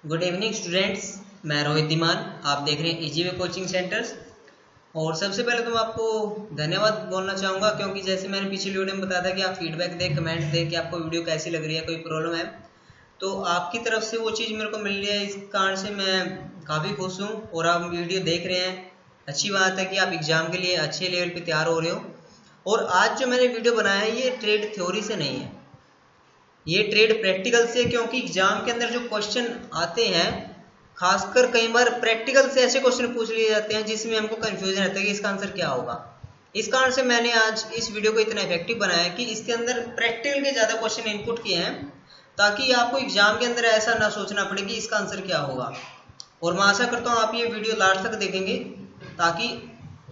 Good evening students. मैं रोहित धीमान, आप देख रहे हैं इजी कोचिंग सेंटर्स। और सबसे पहले तो मैं आपको धन्यवाद बोलना चाहूँगा, क्योंकि जैसे मैंने पिछली वीडियो में बताया था कि आप फीडबैक दें, कमेंट दें कि आपको वीडियो कैसी लग रही है, कोई प्रॉब्लम है, तो आपकी तरफ से वो चीज़ मेरे को मिल रही है। इस कारण से मैं काफ़ी खुश हूँ और आप वीडियो देख रहे हैं। अच्छी बात है कि आप एग्ज़ाम के लिए अच्छे लेवल पर तैयार हो रहे हो। और आज जो मैंने वीडियो बनाया है ये ट्रेड थ्योरी से नहीं है, ये ट्रेड प्रैक्टिकल से, क्योंकि एग्जाम के अंदर जो क्वेश्चन आते हैं, खासकर कई बार प्रैक्टिकल से ऐसे क्वेश्चन पूछ लिए जाते हैं जिसमें हमको कंफ्यूजन रहता है कि इसका आंसर क्या होगा। इस कारण से मैंने आज इस वीडियो को इतना इफेक्टिव बनाया कि इसके अंदर प्रैक्टिकल के ज़्यादा क्वेश्चन इनपुट किए हैं, ताकि आपको एग्जाम के अंदर ऐसा ना सोचना पड़े कि इसका आंसर क्या होगा। और मैं आशा करता हूँ आप ये वीडियो लास्ट तक देखेंगे ताकि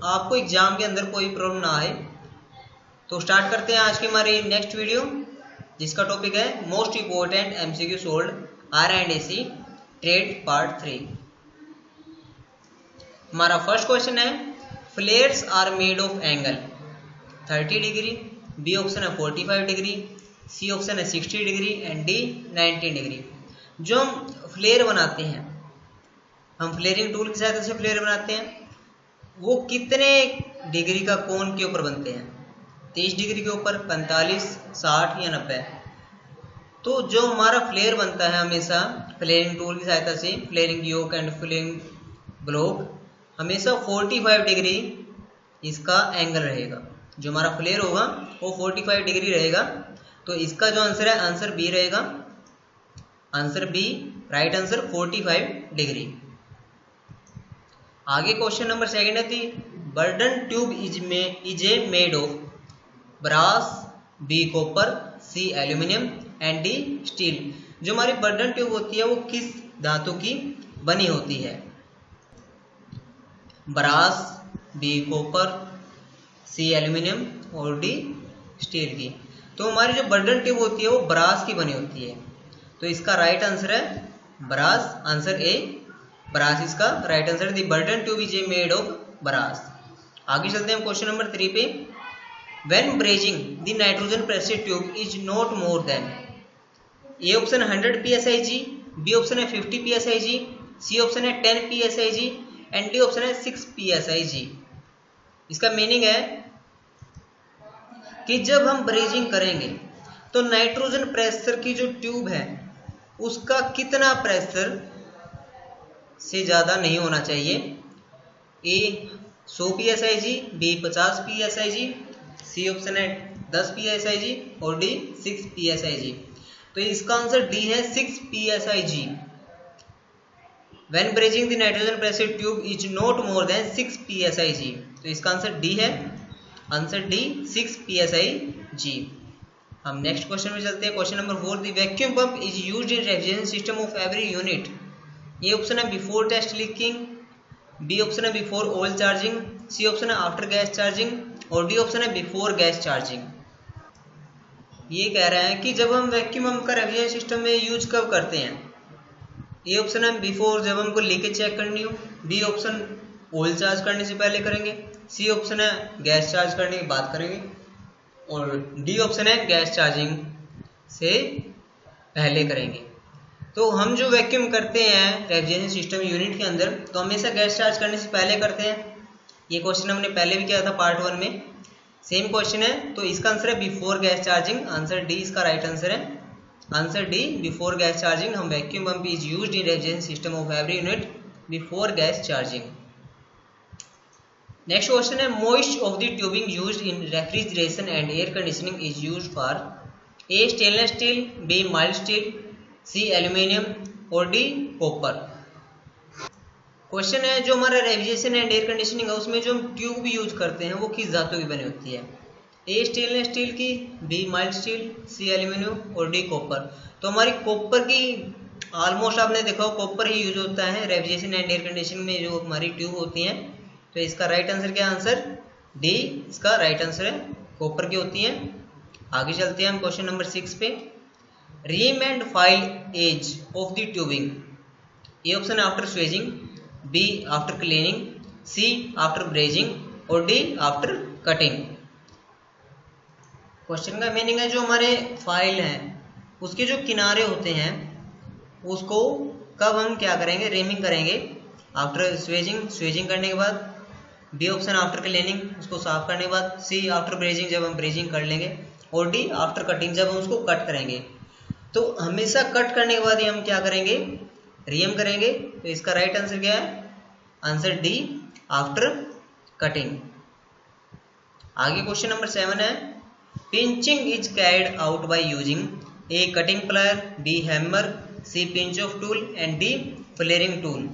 आपको एग्जाम के अंदर कोई प्रॉब्लम ना आए। तो स्टार्ट करते हैं आज की हमारी नेक्स्ट वीडियो, जिसका टॉपिक है most important MCQ solved R&AC trade part 3। हमारा फर्स्ट क्वेश्चन है, flares are made of angle 30 degree, B option है 45 डिग्री, सी ऑप्शन है 60 डिग्री एंड डी 90 डिग्री। जो हम फ्लेयर बनाते हैं, हम फ्लेयरिंग टूल की सहायता से फ्लेयर बनाते हैं, वो कितने डिग्री का कोण के ऊपर बनते हैं? 30 डिग्री के ऊपर, 45, 60 या 90। तो जो हमारा फ्लेयर बनता है हमेशा फ्लेयरिंग टूल की सहायता से, flaring yoke and flaring block, हमेशा 45 डिग्री इसका एंगल रहेगा। जो हमारा फ्लेयर होगा वो 45 डिग्री रहेगा। तो इसका जो आंसर है, आंसर बी रहेगा। Answer B, right answer 45 degree. आगे क्वेश्चन नंबर सेकंड है, the Bourdon tube is A made of brass, B copper, C aluminium and D steel. जो हमारी बर्डन ट्यूब होती है वो किस धातु की बनी होती है? Brass, B copper, C aluminium और डी स्टील की। तो हमारी जो बर्डन ट्यूब होती है वो ब्रास की बनी होती है। तो इसका राइट आंसर है ब्रास, आंसर ए, ब्रास इसका right answer. The Bourdon tube is A made of brass. आगे चलते हैं क्वेश्चन नंबर 3 पे। When brazing, the nitrogen pressure tube is not more than, A option 100 psig, B option है 50 psig, C option है 10 psig and D option है 6 psig। इसका meaning है कि जब हम ब्रेजिंग करेंगे तो नाइट्रोजन प्रेशर की जो ट्यूब है उसका कितना प्रेशर से ज़्यादा नहीं होना चाहिए? A 100 psig, B 50 psig, C option है 10 psig और डी 6 psig। तो इसका आंसर डी है 6 psig। When brazing the nitrogen pressure tube is not more than 6 psig। तो इसका आंसर डी है, आंसर डी 6 psig। हम नेक्स्ट क्वेश्चन में चलते हैं। Question number 4, the vacuum pump is used in refrigeration system of every unit. ये option है before test leaking, B option है before oil charging, C option है after gas charging और D option है before gas charging. ये कह रहा है कि जब हम वैक्यूम पंप का रेफ्रिजरेशन सिस्टम में यूज कब करते हैं? ए ऑप्शन है बिफोर, जब हमको लीकेज चेक करनी हो, बी ऑप्शन ऑयल चार्ज करने से पहले करेंगे, सी ऑप्शन है गैस चार्ज करने के बाद करेंगे और डी ऑप्शन है गैस चार्जिंग से पहले करेंगे। तो हम जो वैक्यूम करते हैं रेफ्रिजरेशन सिस्टम यूनिट के अंदर, तो हमेशा गैस चार्ज करने से पहले करते हैं। ये क्वेश्चन हमने पहले भी किया था पार्ट 1 में, सेम क्वेश्चन है। तो इसका आंसर है before gas charging, answer D इसका राइट आंसर है। Answer D before gas charging. हम vacuum pump is used in refrigeration system of every unit before gas charging. Next question है, most of the tubing used in refrigeration and air conditioning is used for, A stainless steel, B mild steel, C aluminium और D copper. Question है, जो हमारा refrigeration and air conditioning है उसमें जो हम tube भी यूज करते हैं वो किस धातु की बनी होती है? ए स्टेनलेस स्टील की, B mild steel, C aluminium और डी कॉपर। तो हमारी कॉपर की ऑलमोस्ट आपने देखा हो कॉपर ही यूज होता है रेफ्रिजरेशन एंड एयर कंडीशनिंग में जो हमारी ट्यूब होती हैं। तो इसका राइट आंसर क्या? आंसर डी इसका राइट आंसर है, कॉपर की होती हैं। आगे चलते हैं हम क्वेश्चन नंबर 6 पे। Ream and file edge of the tubing, A option after swaging, B after cleaning, C after brazing और डी आफ्टर कटिंग। क्वेश्चन का मीनिंग है, जो हमारे फाइल हैं उसके जो किनारे होते हैं उसको कब हम क्या करेंगे, रेमिंग करेंगे आफ्टर स्वेजिंग करने के बाद, बी ऑप्शन आफ्टर क्लीनिंग उसको साफ करने के बाद, सी आफ्टर ब्रेजिंग जब हम ब्रेजिंग कर लेंगे, और डी आफ्टर कटिंग जब हम उसको कट करेंगे। तो हमेशा कट करने के बाद ही हम क्या करेंगे, रीएम करेंगे। तो इसका राइट आंसर क्या है, आंसर डी आफ्टर कटिंग। आगे क्वेश्चन नंबर 7 है, pinching is carried out by using a cutting plier, B hammer, C pinch off tool and D flaring tool.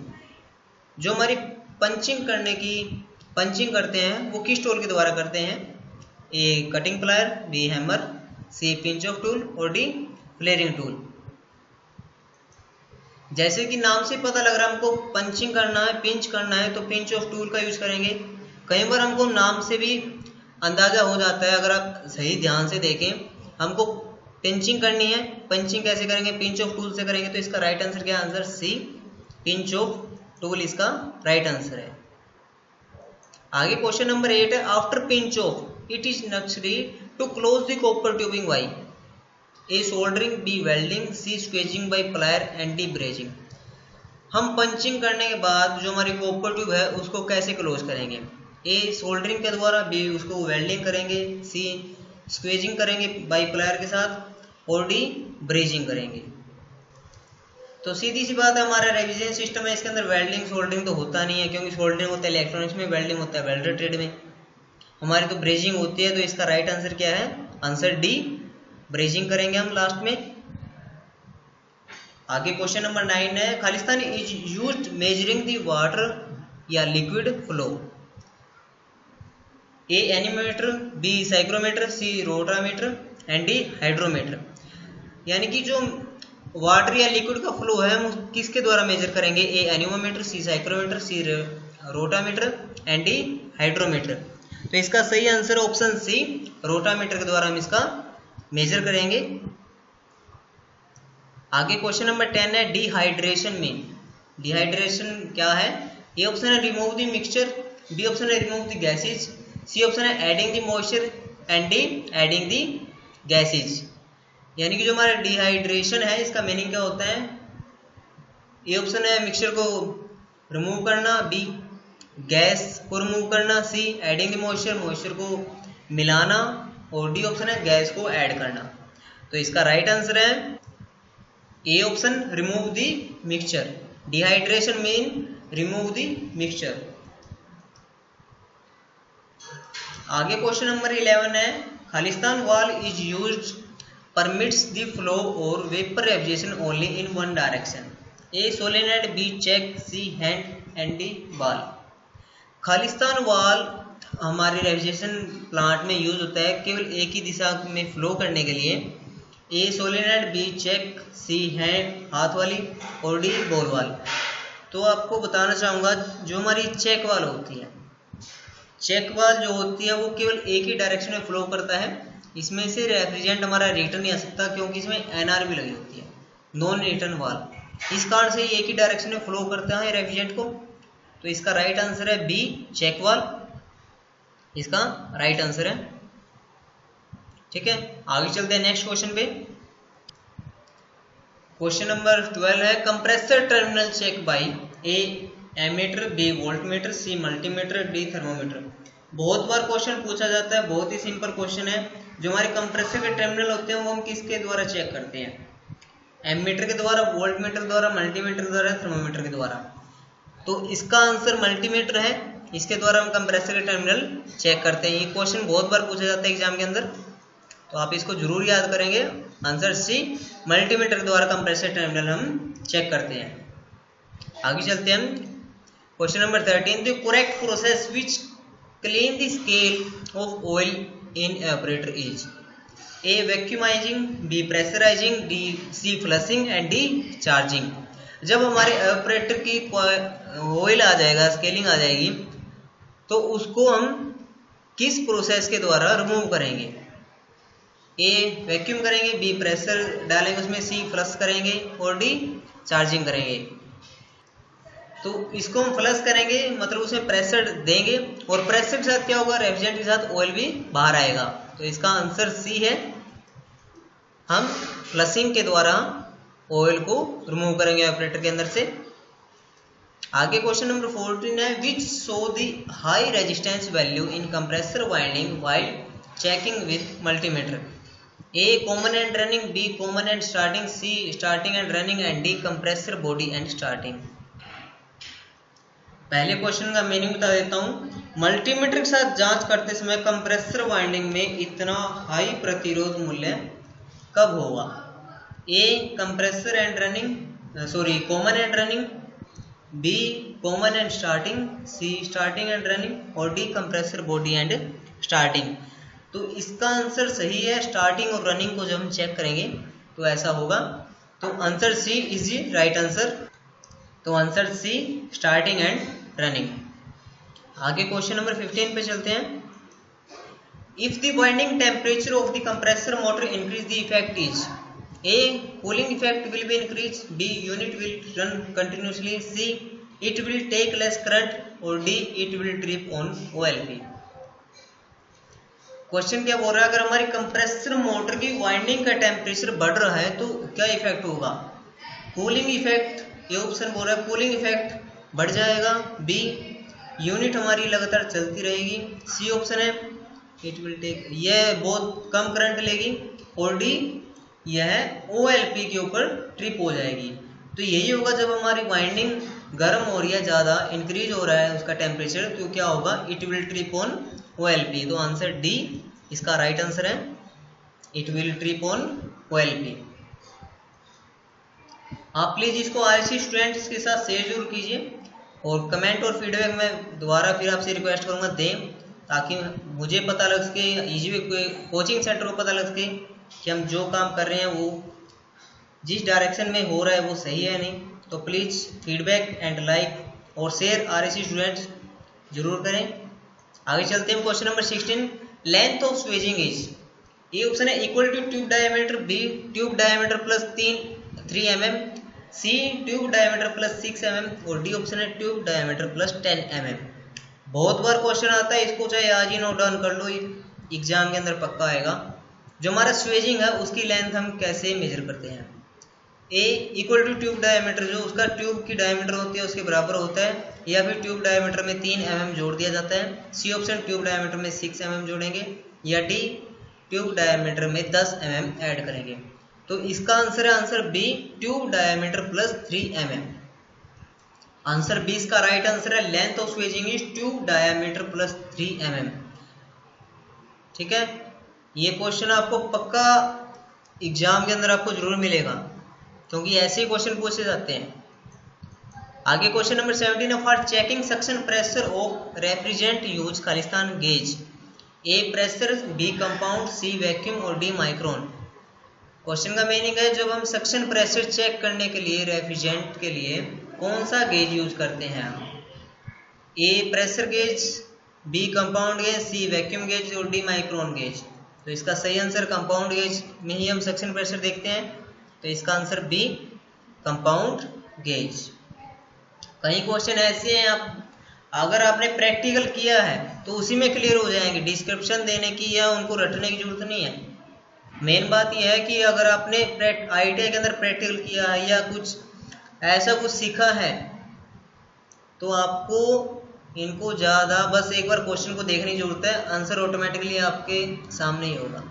जो हमारी पंचिंग करते हैं वो किस टूल के द्वारा करते हैं, A cutting plier, B hammer, C pinch off tool और डी फ्लेयरिंग टूल। जैसे कि नाम से पता लग रहा है हमको पंचिंग करना है, पिंच करना है, तो पिंच ऑफ टूल का यूज करेंगे। कई बार हमको नाम से भी अंदाजा हो जाता है, अगर आप सही ध्यान से देखें, हमको पिंचिंग करनी है, पंचिंग कैसे करेंगे, पिंच ऑफ टूल से करेंगे। तो इसका राइट आंसर क्या है, answer C pinch off tool इसका राइट आंसर है। आगे क्वेश्चन नंबर 8 है, after pinch off it is necessary to close the copper tubing by A soldering, B welding, C squeezing by plier and D brazing. हम punching करने के बाद जो हमारी कॉपर ट्यूब है उसको कैसे क्लोज करेंगे, ए सोल्डरिंग के द्वारा, बी उसको वेल्डिंग करेंगे, सी स्क्वेजिंग करेंगे बाय प्लायर के साथ और डी ब्रेजिंग करेंगे। तो सीधी सी बात है, हमारा रेविजन सिस्टम है, इसके अंदर वेल्डिंग सोल्डरिंग तो होता नहीं है, क्योंकि सोल्डरिंग होता है इलेक्ट्रॉनिक्स में, वेल्डिंग होता है वेल्डर ट्रेड में, हमारी तो ब्रेजिंग होती है। तो इसका राइट आंसर क्या है, आंसर डी ब्रेजिंग करेंगे हम लास्ट में। आगे क्वेश्चन नंबर 9 है, खालिस्तान is used measuring the water या liquid flow, A anemometer, B psychrometer, C rotameter and D hydrometer. यानी कि जो वाटर या लिक्विड का फ्लो है हम किसके द्वारा मेजर करेंगे, A anemometer, C psychrometer, C rotameter and D hydrometer. तो इसका सही आंसर ऑप्शन सी रोटामीटर के द्वारा हम इसका मेजर करेंगे। आगे क्वेश्चन नंबर 10 है, डिहाइड्रेशन में डिहाइड्रेशन क्या है, ए ऑप्शन है remove the mixture, B option है remove the gases, C option है adding the moisture and D adding the gases. यानी कि जो हमारा डिहाइड्रेशन है इसका मीनिंग क्या होता है, ए ऑप्शन है मिक्सचर को रिमूव करना, बी गैस को रिमूव करना, सी एडिंग द मॉइस्चर को मिलाना और डी ऑप्शन है गैस को ऐड करना। तो इसका राइट आंसर है A option remove the mixture. Dehydration mean remove the mixture. आगे क्वेश्चन नंबर 11 है, खालिस्तान valve is used permits the flow और vapour refrigeration only in one direction, A solenoid, B check, C hand and D ball. खालिस्तान valve हमारे refrigeration plant में use होता है केवल एक ही दिशा में फ्लो करने के लिए, A solenoid, B check, C hand हाथ वाली और डी बॉल वाल। तो आपको बताना चाहूँगा जो हमारी चेक वाल होती है, चेक वाल जो होती है वो केवल एक ही डायरेक्शन में फ्लो करता है, इसमें से रेफ्रिजरेंट हमारा रिटर्न नहीं आ सकता क्योंकि इसमें एनआर भी लगी होती है, नॉन रिटर्न वाल। इस कारण से एक ही डायरेक्शन में फ्लो करता है रेफ्रिजरेंट को। तो इसका राइट आंसर है बी चेक वाल, इसका राइट आंसर है। ठीक है, आगे चलते हैं नेक्स्ट क्वेश्चन पे। क्वेश्चन नंबर 12 है, कंप्रेसर टर्मिनल चेक बाय ए एमीटर, बी वोल्टमीटर, सी मल्टीमीटर, डी थर्मोमीटर। बहुत बार क्वेश्चन पूछा जाता है, बहुत ही सिंपल क्वेश्चन है। जो हमारे कंप्रेसर के टर्मिनल होते हैं वो हम किसके द्वारा चेक करते हैं, एमीटर के द्वारा, वोल्टमीटर द्वारा, मल्टीमीटर द्वारा, थर्मोमीटर के द्वारा। तो इसका आंसर मल्टीमीटर है, इसके द्वारा हम कंप्रेसर के टर्मिनल चेक करते हैं। ये क्वेश्चन बहुत बार पूछा जाता है एग्जाम के अंदर, तो आप इसको जरूर याद करेंगे। आंसर सी मल्टीमीटर के द्वारा कंप्रेसर टर्मिनल हम चेक करते हैं। आगे चलते हैं हम question number 13, the correct process which clean the scale of oil in evaporator is, A vacuumizing, B pressurizing, D C flushing and D charging. जब हमारे एवापोरेटर की ऑयल आ जाएगा, स्केलिंग आ जाएगी, तो उसको हम किस प्रोसेस के द्वारा रिमूव करेंगे, ए वैक्यूम करेंगे, बी प्रेशर डालेंगे उसमें, सी फ्लश करेंगे और डी चार्जिंग करेंगे। तो इसको हम फ्लश करेंगे मतलब उसमें प्रेशर देंगे और प्रेशर के साथ क्या होगा, रेफ्रिजरेंट के साथ ऑयल भी बाहर आएगा। तो इसका आंसर सी है, हम फ्लशिंग के द्वारा ऑयल को रिमूव करेंगे ऑपरेटर के अंदर से। आगे क्वेश्चन नंबर 14 है which show the high resistance value in compressor winding while checking with multimeter. A common and running, B common and starting, C starting and running and D compressor body and starting. पहले question का meaning बता देता हूँ। Multimeter के साथ जांच करते समय कंप्रेसर वाइंडिंग में इतना हाई प्रतिरोध मूल्य कब होगा? A compressor and running, common and running, B common and starting, C starting and running और D compressor body and starting. तो इसका आंसर सही है। स्टार्टिंग और रनिंग को जब हम चेक करेंगे तो ऐसा होगा। तो answer C is the right answer. तो answer C starting and running. आगे क्वेश्चन नंबर 15 पे चलते हैं। If the winding temperature of the compressor motor increase the effect is A cooling effect will be increase, B unit will run continuously, C it will take less current और D it will trip on OLP. क्वेश्चन क्या बोल रहा है? अगर हमारी compressor motor की winding का टेम्परेचर बढ़ रहा है तो क्या इफेक्ट होगा? कूलिंग इफेक्ट, ये ऑप्शन बोल रहा है कूलिंग इफेक्ट बढ़ जाएगा, बी यूनिट हमारी लगातार चलती रहेगी, सी ऑप्शन है इट विल टेक, यह बहुत कम करंट लेगी, और डी यह ओएलपी के ऊपर ट्रिप हो जाएगी। तो यही होगा जब हमारी वाइंडिंग गर्म हो रही है, ज़्यादा इंक्रीज हो रहा है उसका टेम्परेचर, तो क्या होगा? It will trip on OLP. तो आंसर डी इसका राइट आंसर है, it will trip on OLP. आप प्लीज इसको आरएससी स्टूडेंट्स के साथ शेयर जरूर कीजिए और कमेंट और फीडबैक में दोबारा फिर आपसे रिक्वेस्ट करूंगा दें, ताकि मुझे पता लग सके, ईजी कोचिंग सेंटर को पता लग सके कि हम जो काम कर रहे हैं वो जिस डायरेक्शन में हो रहा है वो सही है नहीं। तो प्लीज़ फीडबैक एंड लाइक और शेयर आरएससी स्टूडेंट्स जरूर करें। आगे चलते हैं question number 16। Length of swaging is, ये ऑप्शन है equal to tube diameter, B tube diameter plus 3 mm, C tube diameter plus 6 mm और डी ऑप्शन है ट्यूब डायमीटर प्लस 10 mm। बहुत बार क्वेश्चन आता है, इसको चाहे आज ही नोट डाउन कर लो, एग्जाम के अंदर पक्का आएगा। जो हमारा स्वेजिंग है उसकी लेंथ हम कैसे मेजर करते हैं? ए इक्वल टू ट्यूब डायमीटर, जो उसका ट्यूब की डायमीटर होती है उसके बराबर होता है, या फिर ट्यूब डायमीटर में 3 mm जोड़ दिया जाता है, सी ऑप्शन ट्यूब डायमीटर में 6 mm जोड़ेंगे, या डी ट्यूब डायमीटर में 10 mm ऐड करेंगे। तो इसका आंसर है answer B tube diameter plus 3 mm। Answer B इसका राइट आंसर है। Length of swaging is tube diameter plus 3 mm। ठीक है, ये क्वेश्चन आपको पक्का एग्जाम के अंदर आपको जरूर मिलेगा, क्योंकि ऐसे क्वेश्चन पूछे जाते हैं। आगे question number 17 for checking suction pressure of refrigerant use खालिस्तान gauge. A pressure, B compound, C vacuum और डी माइक्रोन। क्वेश्चन का मीनिंग है जब हम सक्शन प्रेशर चेक करने के लिए रेफ्रिजरेंट के लिए कौन सा गेज यूज करते हैं? A pressure gauge, B compound gauge, C vacuum gauge और डी माइक्रोन गेज। तो इसका सही आंसर कंपाउंड गेज में ही हम सक्शन प्रेशर देखते हैं, तो इसका आंसर बी कंपाउंड गेज। कई क्वेश्चन ऐसे हैं, आप अगर आपने प्रैक्टिकल किया है तो उसी में क्लियर हो जाएंगे, डिस्क्रिप्शन देने की या उनको रटने की जरूरत नहीं है। मेन बात यह है कि अगर आपने आईटीआई के अंदर प्रैक्टिकल किया है या कुछ ऐसा कुछ सीखा है तो आपको इनको ज़्यादा बस एक बार क्वेश्चन को देखने की जरूरत है, आंसर ऑटोमेटिकली आपके सामने ही होगा।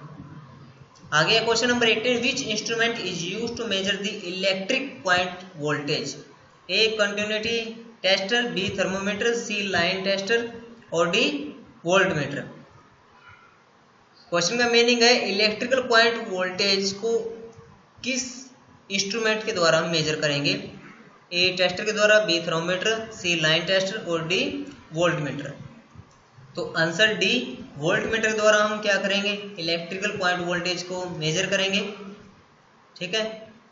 आगे question number 18 which instrument is use to measure the electric point voltage? A continuity tester, B thermometer, C line tester और डी वोल्टमीटर। क्वेश्चन का मीनिंग है इलेक्ट्रिकल पॉइंट वोल्टेज को किस इंस्ट्रूमेंट के द्वारा हम मेजर करेंगे? ए टेस्टर के द्वारा, B thermometer, C line tester और डी वोल्टमीटर। तो आंसर डी वोल्टमीटर के द्वारा हम क्या करेंगे? इलेक्ट्रिकल पॉइंट वोल्टेज को मेजर करेंगे। ठीक है,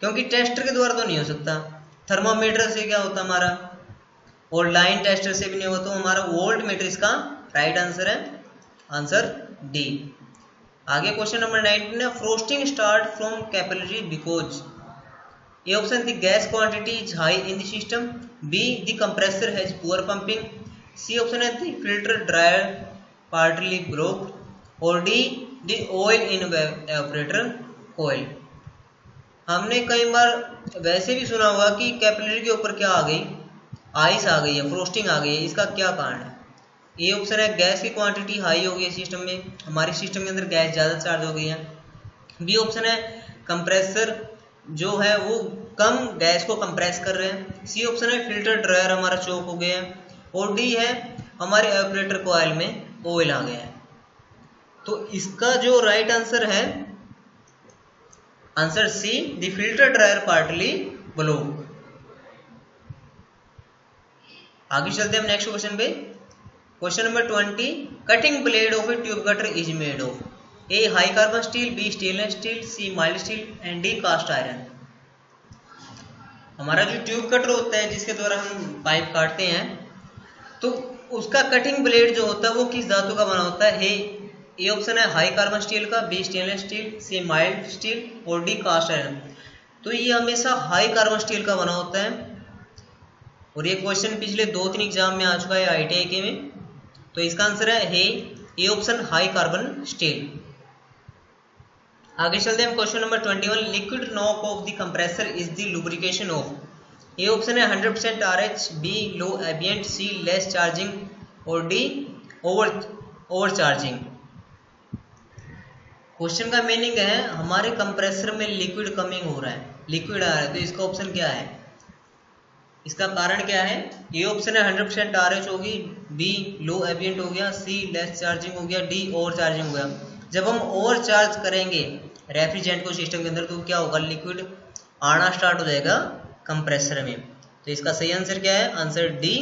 क्योंकि टेस्टर के द्वारा तो नहीं हो सकता, थर्मोमीटर से क्या होता हमारा, और लाइन टेस्टर से भी नहीं होता, तो हमारा वोल्टमीटर इसका राइट आंसर है, आंसर डी। आगे question number 19 frosting start from capillary because. A option the gas quantity is high in the system, B the compressor has poor pumping, C option है the filter dryer partly broke और D the oil in evaporator coil. हमने कई बार वैसे भी सुना होगा कि capillary के ऊपर क्या आ गई, आइस आ गई है, फ्रोस्टिंग आ गई है। इसका क्या कारण है? ए ऑप्शन है गैस की क्वांटिटी हाई हो गई है सिस्टम में, हमारे सिस्टम के अंदर गैस ज़्यादा चार्ज हो गई है। बी ऑप्शन है कंप्रेसर जो है वो कम गैस को कंप्रेस कर रहे हैं। सी ऑप्शन है फिल्टर ड्रायर हमारा चौक हो गया है। और डी है हमारे एवापोरेटर कॉइल में ऑयल आ गया है। तो इसका जो राइट आंसर है answer C, the filter dryer partly block. आगे चलते हैं हम नेक्स्ट क्वेश्चन पे। Question number 20, cutting blade of a tube cutter is made of A high carbon steel, B stainless steel, C mild steel and D cast iron. हमारा जो tube cutter होता है जिसके द्वारा हम पाइप काटते हैं, तो उसका कटिंग ब्लेड जो होता है वो किस धातु का बना होता है? ए ऑप्शन है हाई कार्बन स्टील का, B stainless steel, C mild steel और डी कास्ट आयरन। तो ये हमेशा हाई कार्बन स्टील का बना होता है। और ये क्वेश्चन पिछले 2-3 एग्जाम में आ चुका है ITI के में। तो इसका आंसर है A option high carbon steel. आगे चलते हैं question number 21, liquid knock off the compressor is the lubrication of. A option है 100% RH, बी लो एम्बिएंट, सी लेस चार्जिंग और डी ओवर चार्जिंग। क्वेश्चन का मीनिंग है हमारे कंप्रेसर में लिक्विड कमिंग हो रहा है, लिक्विड आ रहा है, तो इसका ऑप्शन क्या है? इसका कारण क्या है? ए ऑप्शन है 100% RH होगी, बी लो एम्बिएंट हो गया, सी लेस चार्जिंग हो गया, डी ओवर चार्जिंग हो गया। जब हम ओवर चार्ज करेंगे रेफ्रिजरेंट को सिस्टम के अंदर तो क्या होगा? लिक्विड आना स्टार्ट हो जाएगा कंप्रेसर में। तो इसका सही आंसर क्या है? Answer D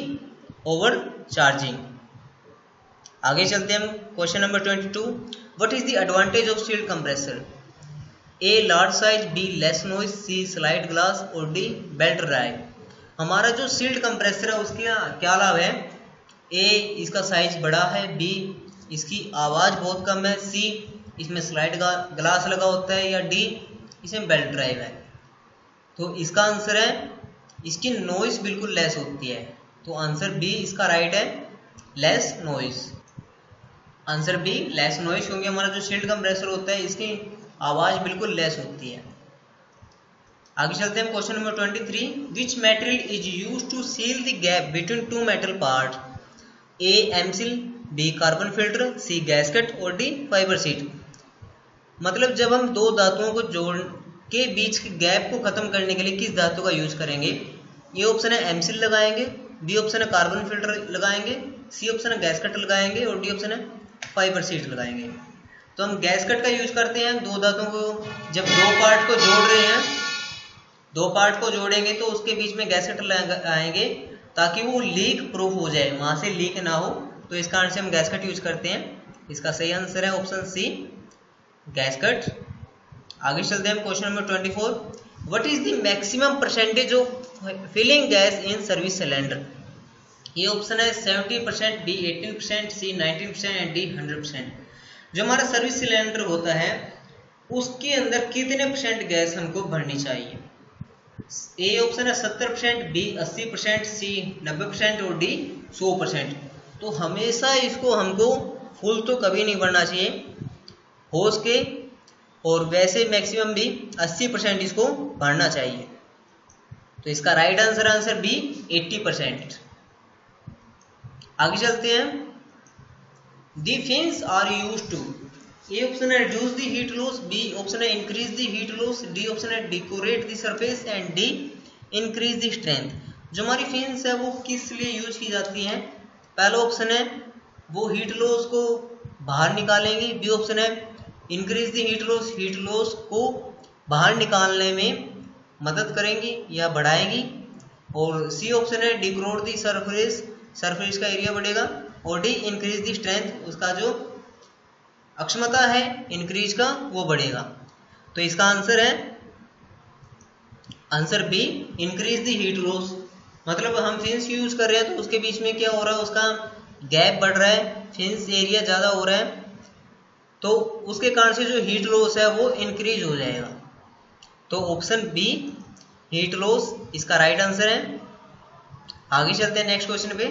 over charging. आगे चलते हैं हम question number 22, what is the advantage of sealed compressor? A large size, B less noise, C slide glass और डी बेल्ट ड्राइव। हमारा जो सील्ड कंप्रेसर है उसके क्या लाभ है? ए इसका साइज बड़ा है, बी इसकी आवाज़ बहुत कम है, सी इसमें स्लाइड ग्लास लगा होता है, या डी इसमें बेल्ट ड्राइव है। तो इसका आंसर है इसकी नॉइस बिल्कुल लेस होती है। तो आंसर बी इसका राइट है, less noise. Answer be less noise, क्योंकि हमारा जो सील्ड कंप्रेसर होता है इसकी आवाज़ बिल्कुल लेस होती है। आगे चलते हैं question number 23, which material is used to seal the gap between two metal part? A Mseal, B carbon filter, C gasket और डी फाइबर सीट। मतलब जब हम दो धातुओं को जोड़ के बीच के गैप को खत्म करने के लिए किस धातु का यूज करेंगे? ये ऑप्शन है एमसिल लगाएंगे, बी ऑप्शन है कार्बन फिल्टर लगाएंगे, सी ऑप्शन है गैस्केट लगाएंगे और डी ऑप्शन है फाइबर सीट लगाएंगे। तो हम गैस्केट का यूज करते हैं दो धातुओं को जब दो पार्ट को जोड़ रहे हैं, दो पार्ट को जोड़ेंगे तो उसके बीच में गैस्केट लगाएंगे ताकि वो लीक प्रूफ हो जाए, वहां से लीक ना हो। तो इस कारण से हम गैस्केट यूज करते हैं। इसका सही आंसर है ऑप्शन सी, गैस्केट। आगे चलते हैं question number 24, what is the maximum percentage of filling gas in service cylinder? ये ऑप्शन है 70%, बी 18%, सी 19% एंड डी 100%। जो हमारा सर्विस सिलेंडर होता है उसके अंदर कितने परसेंट गैस हमको भरनी चाहिए? ए ऑप्शन है 70%, बी 80%, सी 90% और डी 100%। तो हमेशा इसको हमको फुल तो कभी नहीं भरना चाहिए, हो सके और वैसे मैक्सिमम भी 80% इसको भरना चाहिए। तो इसका राइट आंसर आंसर बी 80%। आगे चलते हैं, the fins are use to. A option है reduce the heat loss, B option है increase the heat loss, D option है decorate the surface and D increase the strength. जो हमारी fins है वो किस लिए यूज की जाती हैं? पहला ऑप्शन है वो हीट लॉस को बाहर निकालेंगी, बी ऑप्शन है इंक्रीज द हीट लॉस को बाहर निकालने में मदद करेंगी या बढ़ाएंगी, और सी ऑप्शन है डेकोरेट द सरफेस का एरिया बढ़ेगा, और डी इंक्रीज द स्ट्रेंथ, उसका जो अक्षमता है इंक्रीज का वो बढ़ेगा। तो इसका आंसर है answer B, increase the heat loss. मतलब हम फिन्स यूज कर रहे हैं तो उसके बीच में क्या हो रहा है, उसका गैप बढ़ रहा है, फिन्स एरिया ज़्यादा हो रहा है, तो उसके कारण से जो हीट लॉस है वो इंक्रीज हो जाएगा। तो ऑप्शन बी हीट लॉस इसका राइट आंसर है। आगे चलते हैं नेक्स्ट क्वेश्चन पे।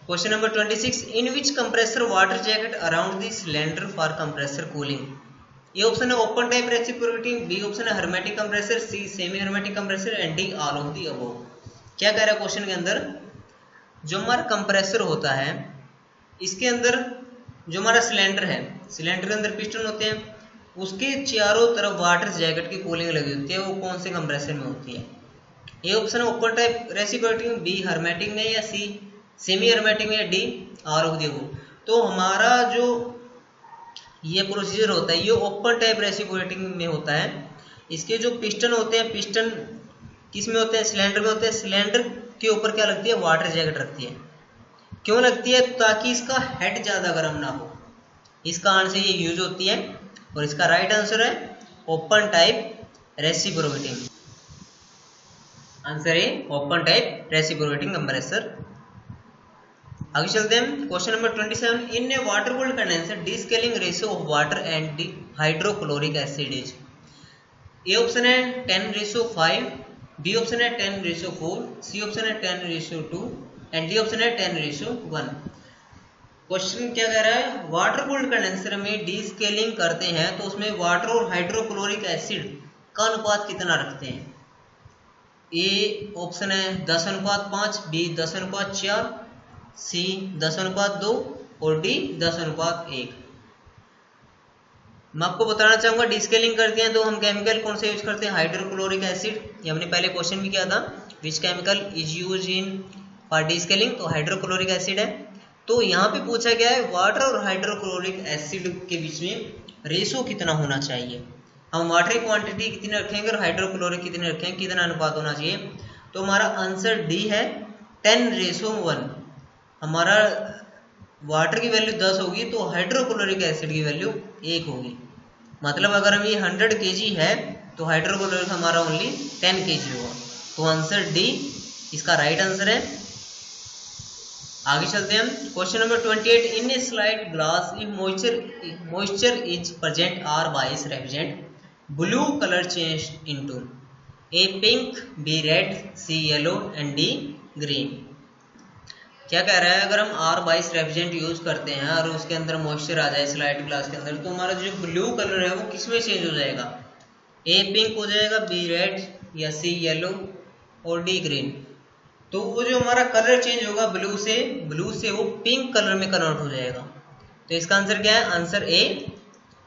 Question number 26, in which compressor water jacket around the cylinder for compressor cooling? A option है open type reciprocating, B option है hermetic compressor, C semi hermetic compressor and D all of the above. क्या कह रहा है question के अंदर, जो हमारा कंप्रेसर होता है इसके अंदर जो हमारा सिलेंडर है, सिलेंडर के अंदर पिस्टन होते हैं, उसके चारों तरफ वाटर जैकेट की कूलिंग लगी होती है, वो कौन से कंप्रेसर में होती है। ए ऑप्शन है open type reciprocating, B hermetic में, या सी सेमी हर्मेटिक में, या D all of the above. तो हमारा जो ये प्रोसीजर होता है ये ओपन टाइप रेसिप्रोकेटिंग में होता है। इसके जो पिस्टन होते हैं, पिस्टन किस में होते हैं, सिलेंडर में होते हैं। सिलेंडर के ऊपर क्या लगती है, वाटर जैकेट रखती है। क्यों लगती है, ताकि इसका हेड ज़्यादा गर्म ना हो, इस कारण से ये यूज होती है। और इसका राइट आंसर है ओपन टाइप रेसिप्रोकेटिंग। आंसर है ओपन टाइप रेसिप्रोकेटिंग कंप्रेसर। आगे चलते हैं question number 27। In A water cooled condenser descaling ratio of water and hydrochloric acid is. A option है 10:5, बी ऑप्शन है 10:4, सी ऑप्शन है 10:2 एंड डी ऑप्शन है 10:1। Question क्या कह रहा है, वाटर कूल्ड कंडेंसर में डीस्केलिंग करते हैं तो उसमें वाटर और हाइड्रोक्लोरिक एसिड का अनुपात कितना रखते हैं। ए ऑप्शन है 10:5, बी 10:4, सी 10:2 और डी 10:1। मैं आपको बताना चाहूंगा डीस्केलिंग करते हैं तो हम केमिकल कौन से यूज करते हैं, हाइड्रोक्लोरिक एसिड। ये हमने पहले क्वेश्चन भी किया था, which chemical is use in for descaling, तो हाइड्रोक्लोरिक एसिड है। तो यहाँ पे पूछा गया है वाटर और हाइड्रोक्लोरिक एसिड के बीच में रेशो कितना होना चाहिए। हम वाटर की क्वांटिटी कितनी रखेंगे और हाइड्रोक्लोरिक कितने रखेंगे, कितना अनुपात होना चाहिए। तो हमारा आंसर डी है 10:1। हमारा वाटर की वैल्यू 10 होगी तो हाइड्रोक्लोरिक एसिड की वैल्यू 1 होगी। मतलब अगर हम ये 100 kg है तो हाइड्रोक्लोरिक हमारा ओनली 10 kg होगा। तो आंसर डी इसका राइट आंसर है। आगे चलते हैं question number 28। In a slide glass if moisture is present are bias refrigerant blue colour change into A pink, B red, C yellow and D green. क्या कह रहा है, अगर हम R22 रेफ्रिजरेंट यूज करते हैं और उसके अंदर मॉइस्चर आ जाए स्लाइड ग्लास के अंदर, तो हमारा जो ब्लू कलर है वो किस में चेंज हो जाएगा, ए पिंक हो जाएगा, बी रेड, या सी येलो और डी ग्रीन। तो वो जो हमारा कलर चेंज होगा ब्लू से वो पिंक कलर में कन्वर्ट हो जाएगा। तो इसका आंसर क्या है, आंसर ए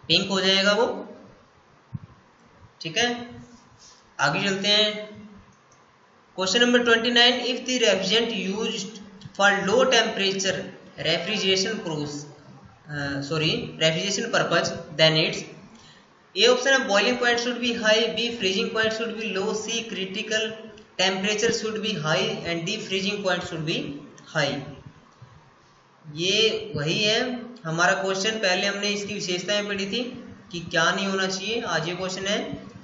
पिंक हो जाएगा वो। ठीक है, आगे चलते हैं question number 29। If the refrigerant used for low temperature refrigeration purpose, then its A option है boiling point should be high, B freezing point should be low, C critical temperature should be high and D freezing point should be high। ये वही है हमारा question, पहले हमने इसकी विशेषताएं पढ़ी थी कि क्या नहीं होना चाहिए। आज ये क्वेश्चन है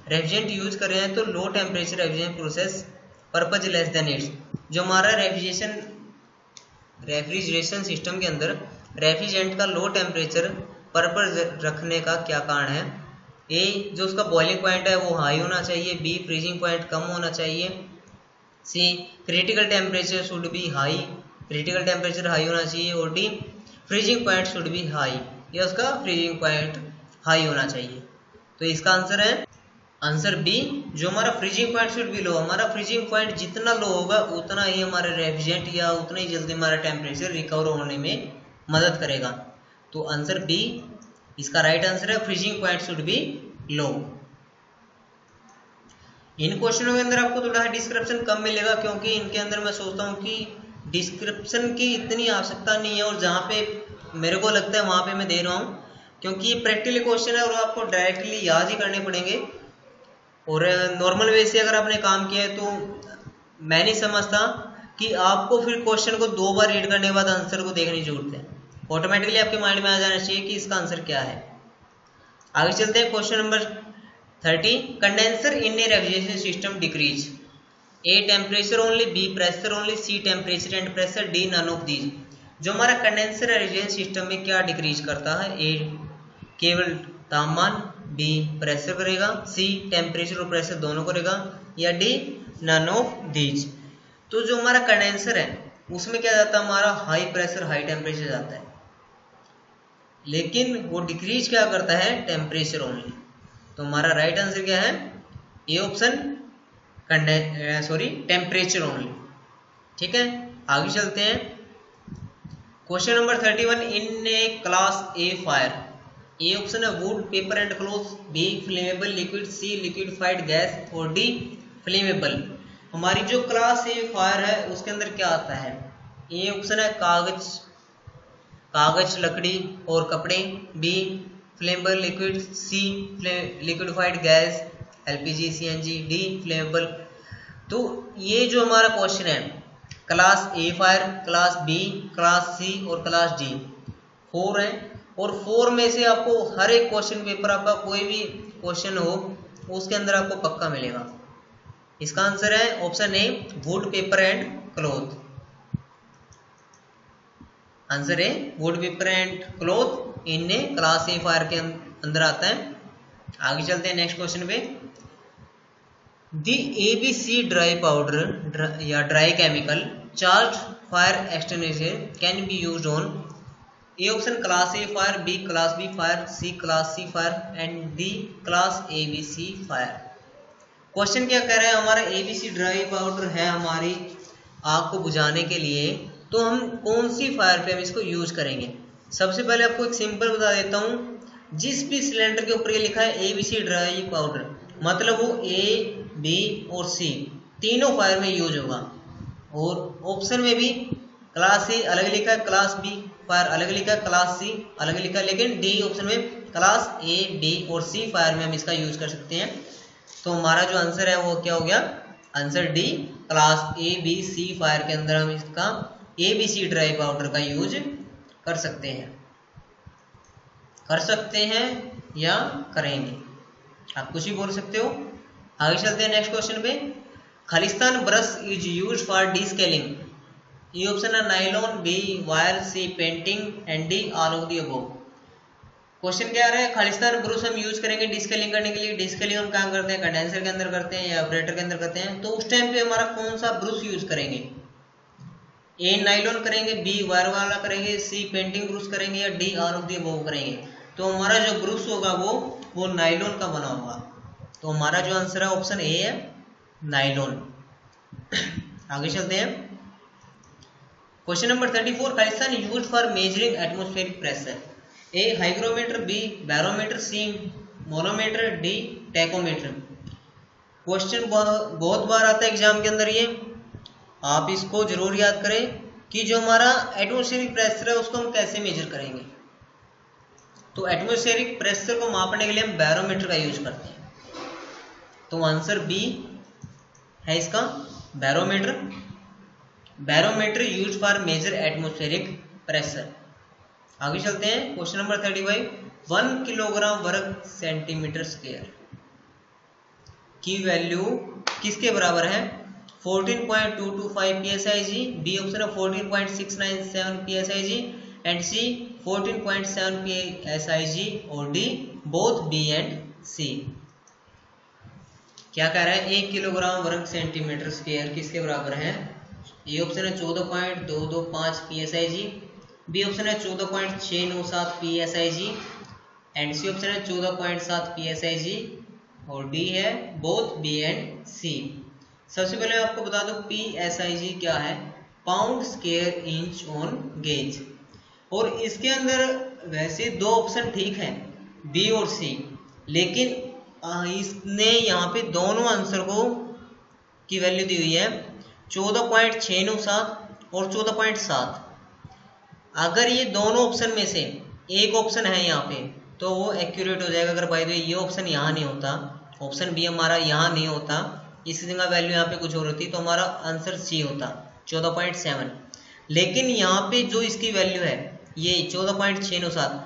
रेफ्रिजरेंट यूज कर रहे हैं तो low temperature refrigeration process purpose less than it's. जो हमारा रेफ्रिजरेशन सिस्टम के अंदर रेफ्रिजरेंट का लो टेम्परेचर पर्पज रखने का क्या कारण है। ए जो उसका बॉइलिंग पॉइंट है वो हाई होना चाहिए, बी फ्रीजिंग पॉइंट कम होना चाहिए, C critical temperature should be high, critical temperature high होना चाहिए, और D freezing point should be high, या उसका फ्रीजिंग पॉइंट हाई होना चाहिए। तो इसका आंसर है आंसर बी, जो हमारा फ्रीजिंग पॉइंट शुड बी लो। हमारा फ्रीजिंग पॉइंट जितना लो होगा उतना ही हमारा रेफ्रिजरेंट या उतना ही जल्दी हमारा टेम्परेचर रिकवर होने में मदद करेगा। तो आंसर बी इसका राइट आंसर है, फ्रीजिंग पॉइंट शुड बी लो। इन क्वेश्चनों के अंदर आपको थोड़ा डिस्क्रिप्शन कम मिलेगा क्योंकि इनके अंदर मैं सोचता हूँ कि डिस्क्रिप्शन की इतनी आवश्यकता नहीं है, और जहाँ पे मेरे को लगता है वहाँ पे मैं दे रहा हूँ, क्योंकि ये प्रैक्टिकली क्वेश्चन है और आपको डायरेक्टली याद ही करने पड़ेंगे। और नॉर्मल वे से अगर आपने काम किया है तो मैं नहीं समझता कि आपको फिर क्वेश्चन को 2 बार रीड करने के बाद आंसर को देखने की जरूरत है। ऑटोमेटिकली आपके माइंड में आ जाना चाहिए कि इसका आंसर क्या है। आगे चलते हैं question number 30। Condenser in a refrigeration system decrease A temperature only, B pressure only, C temperature and pressure, D none of these. जो हमारा कंडेंसर रेफ्रिजरेशन सिस्टम में क्या डिक्रीज करता है, ए केवल तापमान, बी प्रेशर करेगा, सी टेम्परेचर और प्रेशर दोनों करेगा, या डी नन ऑफ दीज। तो जो हमारा कंडेंसर है उसमें क्या जाता है, हमारा हाई प्रेशर हाई टेम्परेचर जाता है। लेकिन वो डिक्रीज क्या करता है, टेम्परेचर ओनली। तो हमारा राइट आंसर क्या है, ए ऑप्शन, टेम्परेचर ओनली। ठीक है, आगे चलते हैं। Question number 31, in a class A fire, A option है wood, paper and cloth, B flammable liquid, C liquefied gas और डी फ्लेमेबल। हमारी जो क्लास ए फायर है उसके अंदर क्या आता है, ए ऑप्शन है कागज लकड़ी और कपड़े, B flammable liquid, C liquefied gas LPG CNG, D flammable. तो ये जो हमारा क्वेश्चन है, class A fire, class B, class C और क्लास डी, 4 है। और 4 में से आपको हर एक क्वेश्चन पेपर आपका कोई भी क्वेश्चन हो उसके अंदर आपको पक्का मिलेगा। इसका आंसर है option A wood, paper and cloth. Answer है wood, paper and cloth in class A fire के अंदर आता है। आगे चलते हैं नेक्स्ट क्वेश्चन पे। दी ABC ड्राई पाउडर या dry chemical charge fire extinguisher can be used on, A option class A fire, B class B fire, C class C fire and D class ABC fire. Question क्या कह रहा है, हमारा ABC dry powder है हमारी आग को बुझाने के लिए, तो हम कौन सी फायर पे हम इसको यूज करेंगे। सबसे पहले आपको एक सिंपल बता देता हूँ, जिस भी सिलेंडर के ऊपर ये लिखा है ABC ड्राई पाउडर, मतलब वो A, B और C तीनों फायर में यूज होगा। और ऑप्शन में भी क्लास ए अलग लिखा है, क्लास बी फायर अलग लिखा है, क्लास सी अलग लिखा है, लेकिन डी ऑप्शन में क्लास ए, बी और सी फायर में हम इसका यूज कर सकते हैं। तो हमारा जो आंसर है वो क्या हो गया, answer D class A, B, C fire के अंदर हम इसका ABC ड्राई पाउडर का यूज कर सकते हैं या करेंगे, आप कुछ भी बोल सकते हो। आगे चलते हैं नेक्स्ट क्वेश्चन पे। खालिस्तान brush is use for descaling, ये ऑप्शन है nylon, B wire, C painting and D all of the above. Question क्या आ रहा है, खालिस्तान ब्रश हम यूज करेंगे डिस्केलिंग करने के लिए। डिस्केलिंग हम काम करते हैं कंडेंसर के अंदर करते हैं या ऑपरेटर के अंदर करते हैं, तो उस टाइम पे हमारा कौन सा ब्रश यूज करेंगे, ए नाइलॉन करेंगे, बी वायर वाला करेंगे, सी पेंटिंग ब्रश करेंगे या D all of the above करेंगे। तो हमारा जो ब्रश होगा वो नाइलॉन का बना होगा। तो हमारा जो आंसर है ऑप्शन ए है नाइलॉन। आगे चलते हैं। क्वेश्चन नंबर 34, खालिस्तान used for measuring atmospheric pressure, A hygrometer, B barometer, C manometer, D tachometer. Question बहुत बार आता है एग्जाम के अंदर, ये आप इसको जरूर याद करें कि जो हमारा एटमॉस्फेरिक प्रेशर है उसको हम कैसे मेजर करेंगे। तो एटमॉस्फेरिक प्रेशर को मापने के लिए हम बैरोमीटर का यूज करते हैं। तो आंसर बी है इसका barometer. Barometer use for measure atmospheric pressure. आगे चलते हैं। क्वेश्चन नंबर 35, 1 किलोग्राम वर्ग सेंटीमीटर स्क्वायर की वैल्यू किसके बराबर है, 14.225 pSig, बी ऑप्शन है 14.697 pSig एंड सी 14.7 pSig और डी बोथ बी एंड सी। क्या कह रहा है, 1 किलोग्राम वर्ग सेंटीमीटर स्क्वायर किसके बराबर है, ए ऑप्शन है 14.225 pSig, बी ऑप्शन है 14.697 pSig एंड सी ऑप्शन है 14.7 pSig और डी है बोथ बी एंड सी। सबसे पहले आपको बता दो pSig क्या है, pound square inch on gauge. और इसके अंदर वैसे दो ऑप्शन ठीक हैं, बी और सी, लेकिन इसने यहाँ पे दोनों आंसर को की वैल्यू दी हुई है 14.697 और 14.7। अगर ये दोनों ऑप्शन में से एक ऑप्शन है यहाँ पे तो वो एक्यूरेट हो जाएगा। अगर बाय द वे ये ऑप्शन यहाँ नहीं होता, ऑप्शन बी हमारा यहाँ नहीं होता, इस जगह वैल्यू यहाँ पे कुछ और होती तो हमारा आंसर सी होता 14.7। लेकिन यहाँ पे जो इसकी वैल्यू है ये 14.697,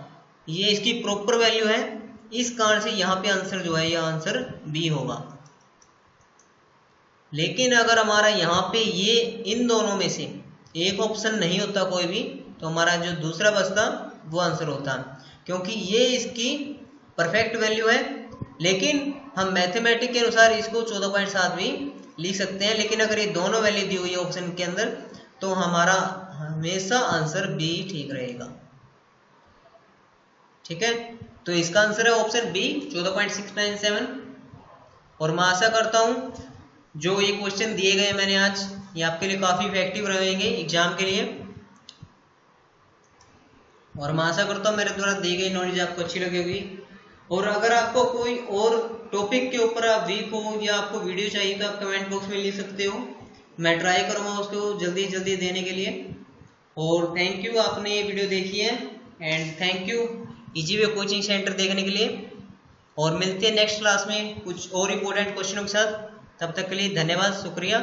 ये इसकी प्रॉपर वैल्यू है, इस कारण से यहाँ पे आंसर जो है ये आंसर बी होगा। लेकिन अगर हमारा यहाँ पे ये इन दोनों में से एक ऑप्शन नहीं होता कोई भी, तो हमारा जो दूसरा बचता वो आंसर होता, क्योंकि ये इसकी परफेक्ट वैल्यू है। लेकिन हम मैथमेटिक के अनुसार इसको 14.7 भी लिख सकते हैं, लेकिन अगर ये दोनों वैल्यू दी हुई है ऑप्शन के अंदर तो हमारा हमेशा आंसर बी ठीक रहेगा। ठीक है, तो इसका आंसर है ऑप्शन बी 14.697। और मैं आशा करता हूँ जो ये क्वेश्चन दिए गए मैंने आज, ये आपके लिए काफ़ी इफेक्टिव रहेंगे एग्जाम के लिए। और मैं आशा करता हूँ मेरे द्वारा दी गई नॉलेज आपको अच्छी लगी होगी। और अगर आपको कोई और टॉपिक के ऊपर आप वीक हो या आपको वीडियो चाहिए तो आप कमेंट बॉक्स में लिख सकते हो, मैं ट्राई करूँगा उसको जल्दी जल्दी देने के लिए। और थैंक यू, आपने ये वीडियो देखी है, and thank you easy way coaching centre देखने के लिए। और मिलते हैं नेक्स्ट क्लास में कुछ और इम्पोर्टेंट क्वेश्चनों के साथ। तब तक के लिए धन्यवाद, शुक्रिया।